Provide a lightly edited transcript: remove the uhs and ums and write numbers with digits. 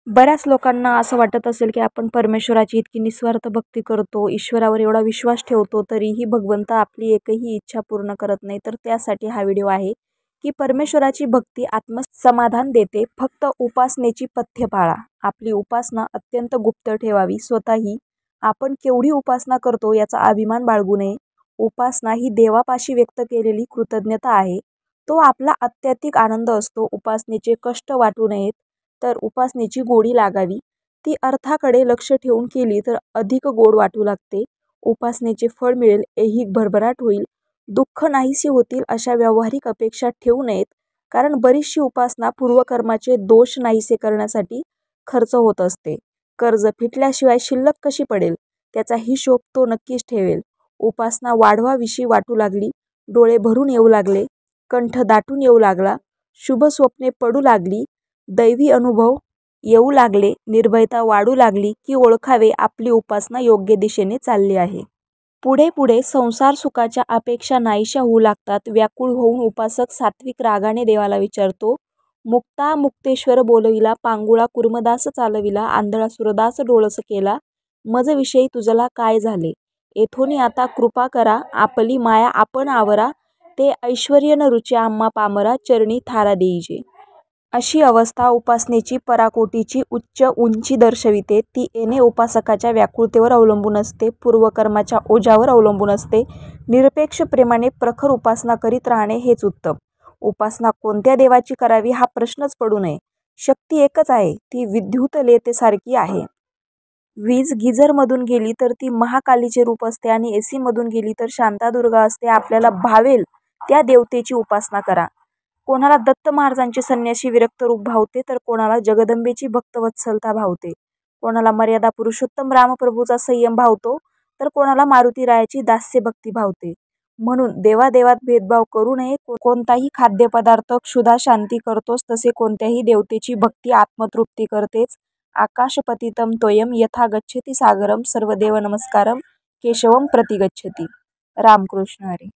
बऱ्याच लोकांना असं वाटत असेल की आपण परमेश्वराची इतकी निस्वार्थ भक्ती करतो, ईश्वरावर एवढा विश्वास ठेवतो, तरीही भगवंत आपली एकही इच्छा पूर्ण करत नाही. तर त्यासाठी हा व्हिडिओ आहे की परमेश्वराची भक्ती आत्मसमाधान देते, फक्त उपासनेची पथ्य पाळा. आपली उपासना अत्यंत गुप्त ठेवावी. स्वतःही आपण केवढी उपासना करतो याचा अभिमान बाळगू नये. उपासना ही देवापाशी व्यक्त केलेली कृतज्ञता आहे. तो आपला अत्याधिक आनंद असतो. उपासनेचे कष्ट वाटू नयेत, तर उपासनेची गोडी लागावी. ती अर्थाकडे लक्ष ठेवून केली तर अधिक गोड वाटू लागते. उपासनेचे फळ मिळेल, ऐहिक भरभराट होईल, दुःख नाहीसे होतील अशा व्यावहारिक अपेक्षा ठेवू नयेत. कारण बरीचशी उपासना पूर्वकर्माचे दोष नाहीसे करण्यासाठी खर्च होत असते. कर्ज फिटल्याशिवाय शिल्लक कशी पडेल, त्याचा हिशोब तो नक्कीच ठेवेल. उपासना वाढवाविषयी वाटू लागली, डोळे भरून येऊ लागले, कंठ दाटून येऊ लागला, शुभ स्वप्ने पडू लागली, दैवी अनुभव येऊ लागले, निर्भयता वाढू लागली की ओळखावे आपली उपासना योग्य दिशेने चालली आहे. पुढे पुढे संसार सुखाच्या अपेक्षा नाहीशा होऊ लागतात. व्याकुळ होऊन उपासक सात्विक रागाने देवाला विचारतो, मुक्ता मुक्तेश्वर बोलविला, पांगुळा कुर्मदास चालविला, आंधळा सुरदास डोळस केला, मज विषयी तुझला काय झाले, येथोनी आता कृपा करा, आपली माया आपण आवरा, ते ऐश्वर्य न रुचे आम्हा पामरा, चरणी थारा देईजे. अशी अवस्था उपासनेची पराकोटीची उच्च उंची दर्शविते. ती येणे उपासकाच्या व्याकुळतेवर अवलंबून असते, पूर्वकर्माच्या ओझ्यावर अवलंबून असते. निरपेक्ष प्रेमाने प्रखर उपासना करीत राहणे हेच उत्तम. उपासना कोणत्या देवाची करावी हा प्रश्नच पडू नये. शक्ती एकच आहे, ती विद्युत लेतेसारखी आहे. वीज गिझरमधून गेली तर ती महाकालीचे रूप असते आणि एसी मधून गेली तर शांतादुर्गा असते. आपल्याला भावेल त्या देवतेची उपासना करा. कोणाला दत्त महाराजांचे संन्यासी विरक्त रूप भावते, तर कोणाला जगदंबेची भक्तवत्सलता भावते. कोणाला मर्यादा पुरुषोत्तम रामप्रभूचा संयम भावतो, तर कोणाला मारुतीरायाची दास्य भक्ती भावते. म्हणून देवादेवात भेदभाव करू नये. कोणताही खाद्यपदार्थ क्षुधा शांती करतोच, तसे कोणत्याही देवतेची भक्ती आत्मतृप्ती करतेच. आकाशपतितं तोयम यथा गच्छति सागरम, सर्वदेव नमस्कारम केशवम प्रति गच्छति. रामकृष्ण हरी.